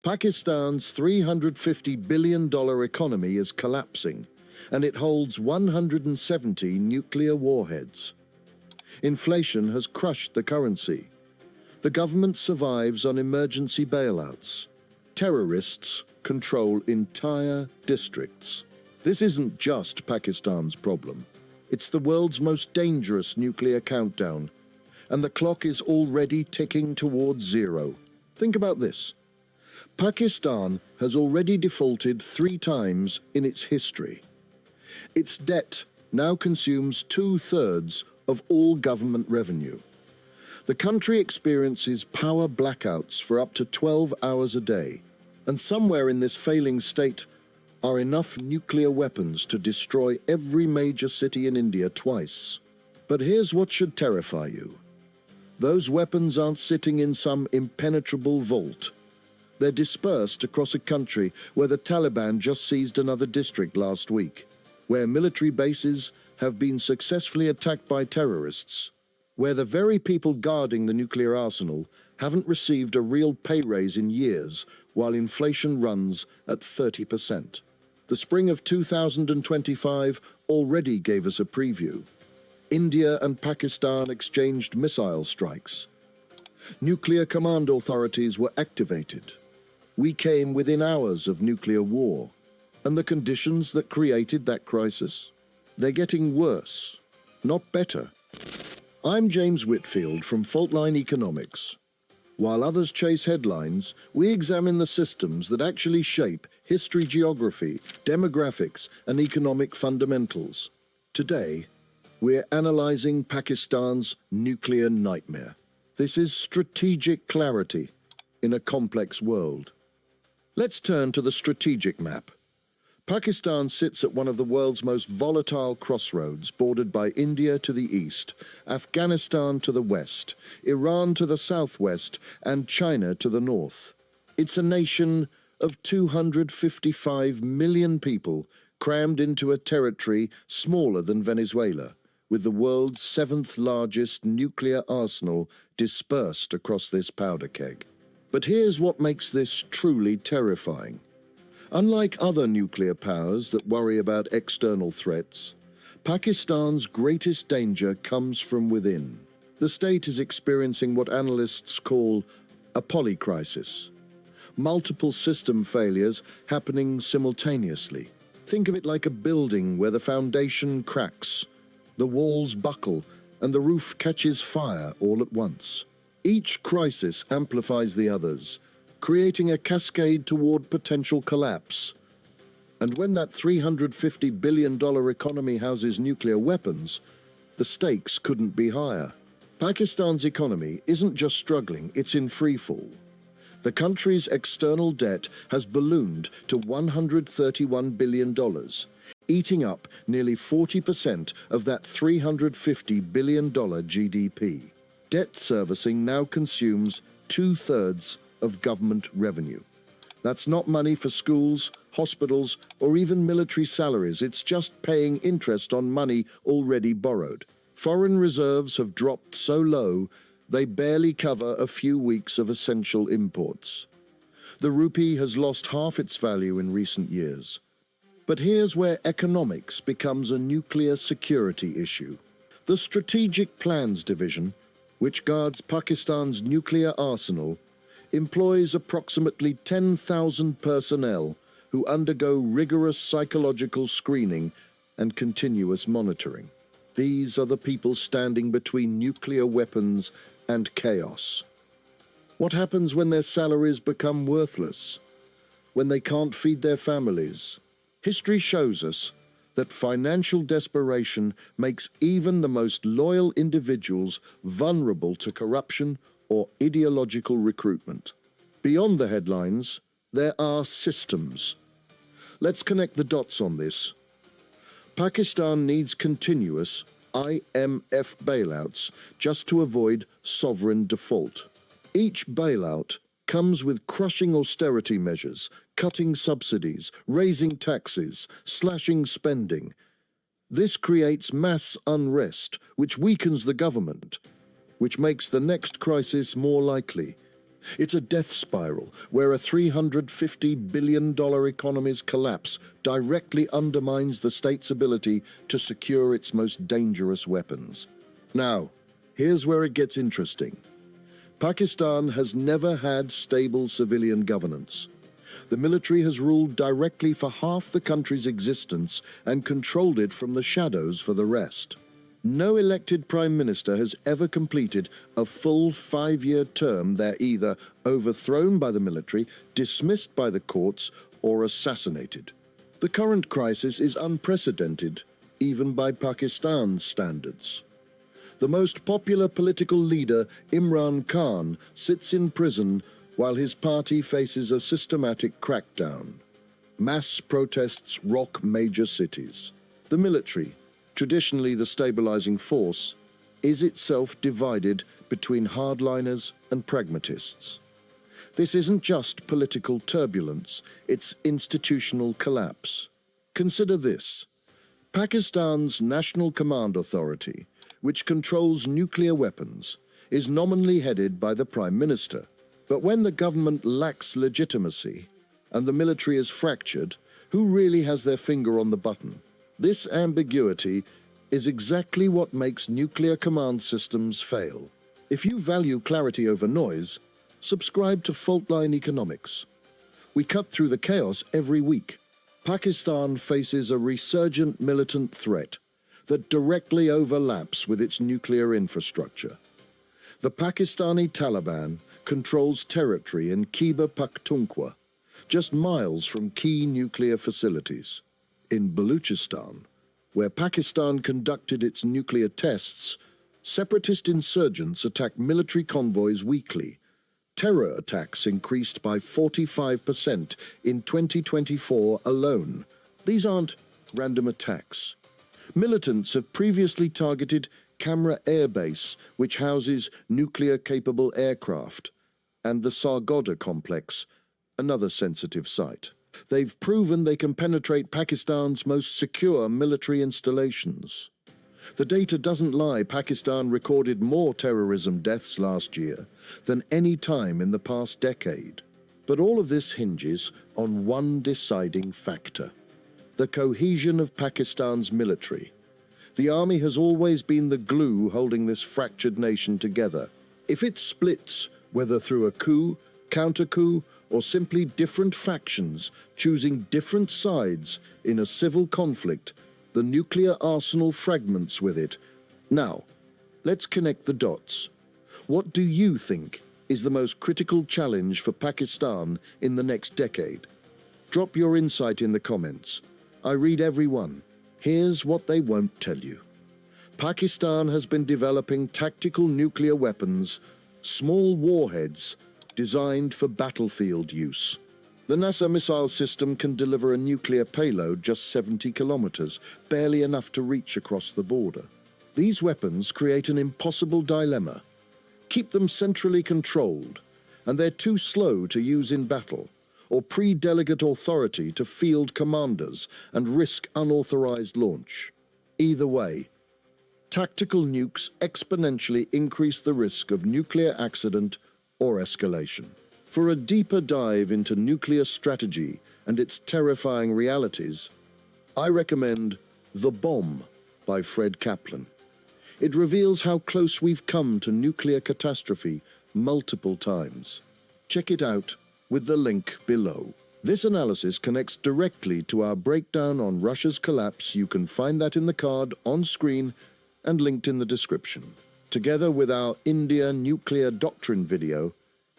Pakistan's $350 billion economy is collapsing, and it holds 170 nuclear warheads. Inflation has crushed the currency. The government survives on emergency bailouts. Terrorists control entire districts. This isn't just Pakistan's problem. It's the world's most dangerous nuclear countdown, and the clock is already ticking towards zero. Think about this. Pakistan has already defaulted 3 times in its history. Its debt now consumes 2/3 of all government revenue. The country experiences power blackouts for up to 12 hours a day, and somewhere in this failing state are enough nuclear weapons to destroy every major city in India twice. But here's what should terrify you. Those weapons aren't sitting in some impenetrable vault. They're dispersed across a country where the Taliban just seized another district last week, where military bases have been successfully attacked by terrorists, where the very people guarding the nuclear arsenal haven't received a real pay raise in years, while inflation runs at 30%. The spring of 2025 already gave us a preview. India and Pakistan exchanged missile strikes. Nuclear command authorities were activated. We came within hours of nuclear war. And the conditions that created that crisis? They're getting worse, not better. I'm James Whitfield from Faultline Economics. While others chase headlines, we examine the systems that actually shape history, geography, demographics, and economic fundamentals. Today, we're analyzing Pakistan's nuclear nightmare. This is strategic clarity in a complex world. Let's turn to the strategic map. Pakistan sits at one of the world's most volatile crossroads, bordered by India to the east, Afghanistan to the west, Iran to the southwest, and China to the north. It's a nation of 255 million people crammed into a territory smaller than Venezuela, with the world's 7th largest nuclear arsenal dispersed across this powder keg. But here's what makes this truly terrifying. Unlike other nuclear powers that worry about external threats, Pakistan's greatest danger comes from within. The state is experiencing what analysts call a polycrisis. Multiple system failures happening simultaneously. Think of it like a building where the foundation cracks, the walls buckle, and the roof catches fire all at once. Each crisis amplifies the others, creating a cascade toward potential collapse. And when that $350 billion economy houses nuclear weapons, the stakes couldn't be higher. Pakistan's economy isn't just struggling, it's in freefall. The country's external debt has ballooned to $131 billion, eating up nearly 40% of that $350 billion GDP. Debt servicing now consumes 2/3 of government revenue. That's not money for schools, hospitals, or even military salaries. It's just paying interest on money already borrowed. Foreign reserves have dropped so low, they barely cover a few weeks of essential imports. The rupee has lost half its value in recent years. But here's where economics becomes a nuclear security issue. The Strategic Plans Division, which guards Pakistan's nuclear arsenal, employs approximately 10,000 personnel who undergo rigorous psychological screening and continuous monitoring. These are the people standing between nuclear weapons and chaos. What happens when their salaries become worthless? When they can't feed their families? History shows us that financial desperation makes even the most loyal individuals vulnerable to corruption or ideological recruitment. Beyond the headlines, there are systems. Let's connect the dots on this. Pakistan needs continuous IMF bailouts just to avoid sovereign default. Each bailout comes with crushing austerity measures, cutting subsidies, raising taxes, slashing spending. This creates mass unrest, which weakens the government, which makes the next crisis more likely. It's a death spiral where a $350 billion economy's collapse directly undermines the state's ability to secure its most dangerous weapons. Now, here's where it gets interesting. Pakistan has never had stable civilian governance. The military has ruled directly for half the country's existence and controlled it from the shadows for the rest. No elected prime minister has ever completed a full 5-year term. They're either overthrown by the military, dismissed by the courts, or assassinated. The current crisis is unprecedented, even by Pakistan's standards. The most popular political leader, Imran Khan, sits in prison while his party faces a systematic crackdown. Mass protests rock major cities. The military, traditionally the stabilizing force, is itself divided between hardliners and pragmatists. This isn't just political turbulence, it's institutional collapse. Consider this. Pakistan's National Command Authority, which controls nuclear weapons, is nominally headed by the Prime Minister. But when the government lacks legitimacy and the military is fractured, who really has their finger on the button? This ambiguity is exactly what makes nuclear command systems fail. If you value clarity over noise, subscribe to Faultline Economics. We cut through the chaos every week. Pakistan faces a resurgent militant threat that directly overlaps with its nuclear infrastructure. The Pakistani Taliban controls territory in Khyber Pakhtunkhwa, just miles from key nuclear facilities. In Baluchistan, where Pakistan conducted its nuclear tests, separatist insurgents attack military convoys weekly. Terror attacks increased by 45% in 2024 alone. These aren't random attacks. Militants have previously targeted Kamra Air Base, which houses nuclear-capable aircraft, and the Sargodha complex, another sensitive site. They've proven they can penetrate Pakistan's most secure military installations. The data doesn't lie. Pakistan recorded more terrorism deaths last year than any time in the past decade. But all of this hinges on one deciding factor: the cohesion of Pakistan's military. The army has always been the glue holding this fractured nation together. If it splits, whether through a coup, counter-coup, or simply different factions choosing different sides in a civil conflict, the nuclear arsenal fragments with it. Now, let's connect the dots. What do you think is the most critical challenge for Pakistan in the next decade? Drop your insight in the comments. I read every one. Here's what they won't tell you. Pakistan has been developing tactical nuclear weapons, small warheads, designed for battlefield use. The NASA missile system can deliver a nuclear payload just 70 kilometers, barely enough to reach across the border. These weapons create an impossible dilemma. Keep them centrally controlled, and they're too slow to use in battle, or pre-delegate authority to field commanders and risk unauthorized launch. Either way, tactical nukes exponentially increase the risk of nuclear accident or escalation. For a deeper dive into nuclear strategy and its terrifying realities, I recommend The Bomb by Fred Kaplan. It reveals how close we've come to nuclear catastrophe multiple times. Check it out with the link below. This analysis connects directly to our breakdown on Russia's collapse. You can find that in the card on screen and linked in the description. Together with our India nuclear doctrine video,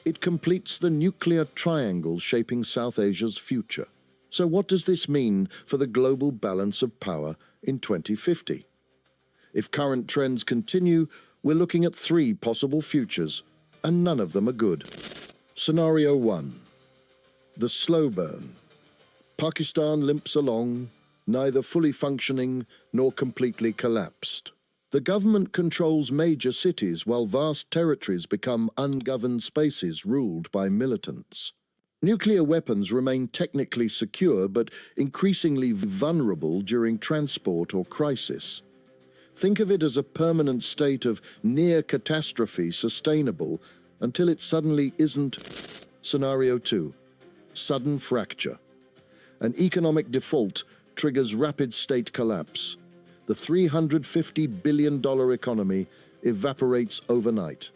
it completes the nuclear triangle shaping South Asia's future. So what does this mean for the global balance of power in 2050? If current trends continue, we're looking at 3 possible futures, and none of them are good. Scenario 1. The slow burn. Pakistan limps along, neither fully functioning nor completely collapsed. The government controls major cities while vast territories become ungoverned spaces ruled by militants. Nuclear weapons remain technically secure but increasingly vulnerable during transport or crisis. Think of it as a permanent state of near catastrophe sustainable until it suddenly isn't. Scenario 2. Sudden fracture. An economic default triggers rapid state collapse. The $350 billion economy evaporates overnight.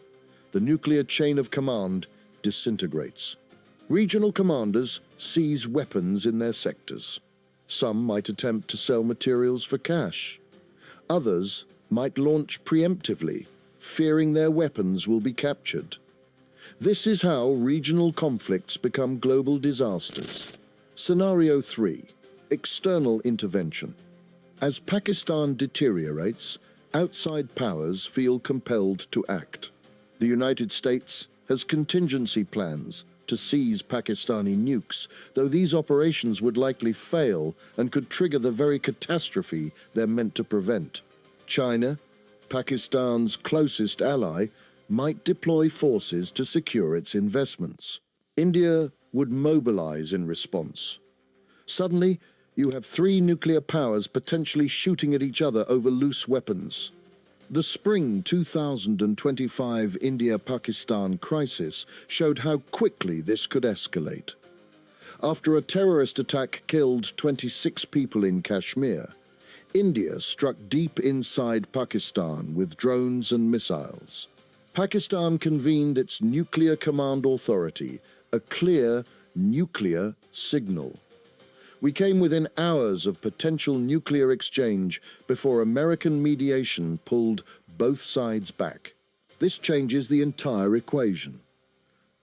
The nuclear chain of command disintegrates. Regional commanders seize weapons in their sectors. Some might attempt to sell materials for cash. Others might launch preemptively, fearing their weapons will be captured. This is how regional conflicts become global disasters. Scenario 3. External intervention. As Pakistan deteriorates, outside powers feel compelled to act. The United States has contingency plans to seize Pakistani nukes, though these operations would likely fail and could trigger the very catastrophe they're meant to prevent. China, Pakistan's closest ally, might deploy forces to secure its investments. India would mobilize in response. Suddenly, you have three nuclear powers potentially shooting at each other over loose weapons. The spring 2025 India-Pakistan crisis showed how quickly this could escalate. After a terrorist attack killed 26 people in Kashmir, India struck deep inside Pakistan with drones and missiles. Pakistan convened its Nuclear Command Authority, a clear nuclear signal. We came within hours of potential nuclear exchange before American mediation pulled both sides back. This changes the entire equation.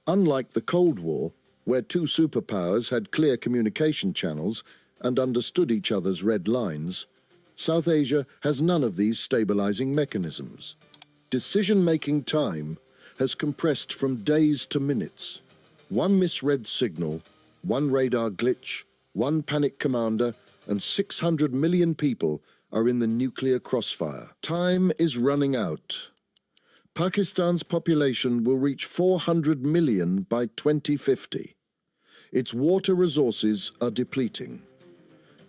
Unlike the Cold War, where two superpowers had clear communication channels and understood each other's red lines, South Asia has none of these stabilizing mechanisms. Decision-making time has compressed from days to minutes. One misread signal, one radar glitch, one panic commander, and 600 million people are in the nuclear crossfire. Time is running out. Pakistan's population will reach 400 million by 2050. Its water resources are depleting.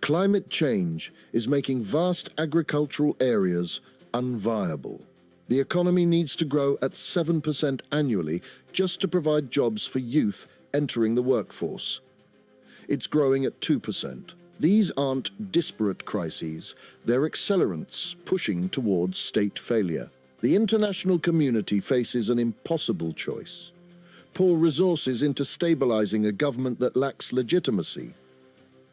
Climate change is making vast agricultural areas unviable. The economy needs to grow at 7% annually just to provide jobs for youth entering the workforce. It's growing at 2%. These aren't disparate crises, they're accelerants pushing towards state failure. The international community faces an impossible choice. Pour resources into stabilizing a government that lacks legitimacy,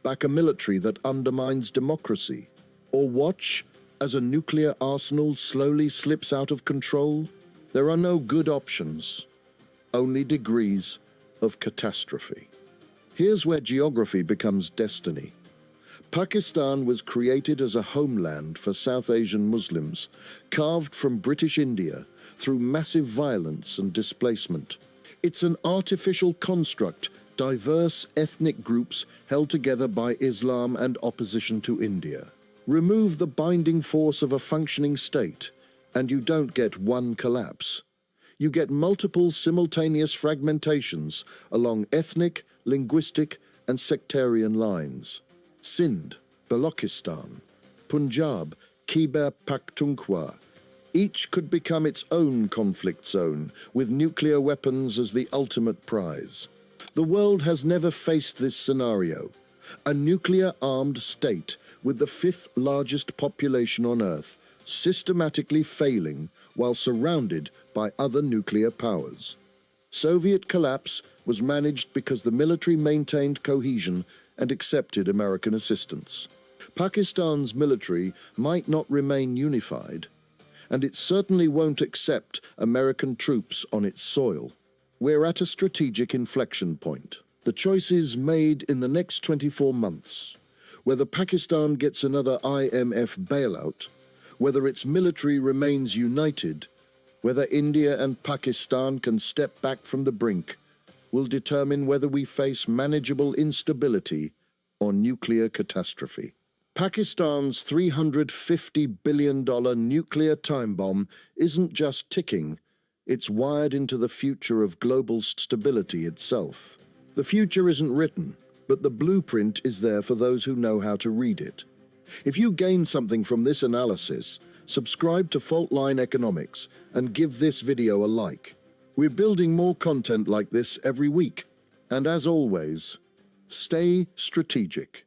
back a military that undermines democracy, or watch as a nuclear arsenal slowly slips out of control. There are no good options, only degrees of catastrophe. Here's where geography becomes destiny. Pakistan was created as a homeland for South Asian Muslims, carved from British India through massive violence and displacement. It's an artificial construct, diverse ethnic groups held together by Islam and opposition to India. Remove the binding force of a functioning state, and you don't get one collapse. You get multiple simultaneous fragmentations along ethnic, linguistic, and sectarian lines. Sindh, Balochistan, Punjab, Khyber Pakhtunkhwa. Each could become its own conflict zone, with nuclear weapons as the ultimate prize. The world has never faced this scenario. A nuclear-armed state with the fifth largest population on Earth, systematically failing while surrounded by other nuclear powers. Soviet collapse was managed because the military maintained cohesion and accepted American assistance. Pakistan's military might not remain unified, and it certainly won't accept American troops on its soil. We're at a strategic inflection point. The choices made in the next 24 months, whether Pakistan gets another IMF bailout, whether its military remains united, whether India and Pakistan can step back from the brink, will determine whether we face manageable instability or nuclear catastrophe. Pakistan's $350 billion nuclear time bomb isn't just ticking, it's wired into the future of global stability itself. The future isn't written, but the blueprint is there for those who know how to read it. If you gain something from this analysis, subscribe to Faultline Economics and give this video a like. We're building more content like this every week. And as always, stay strategic.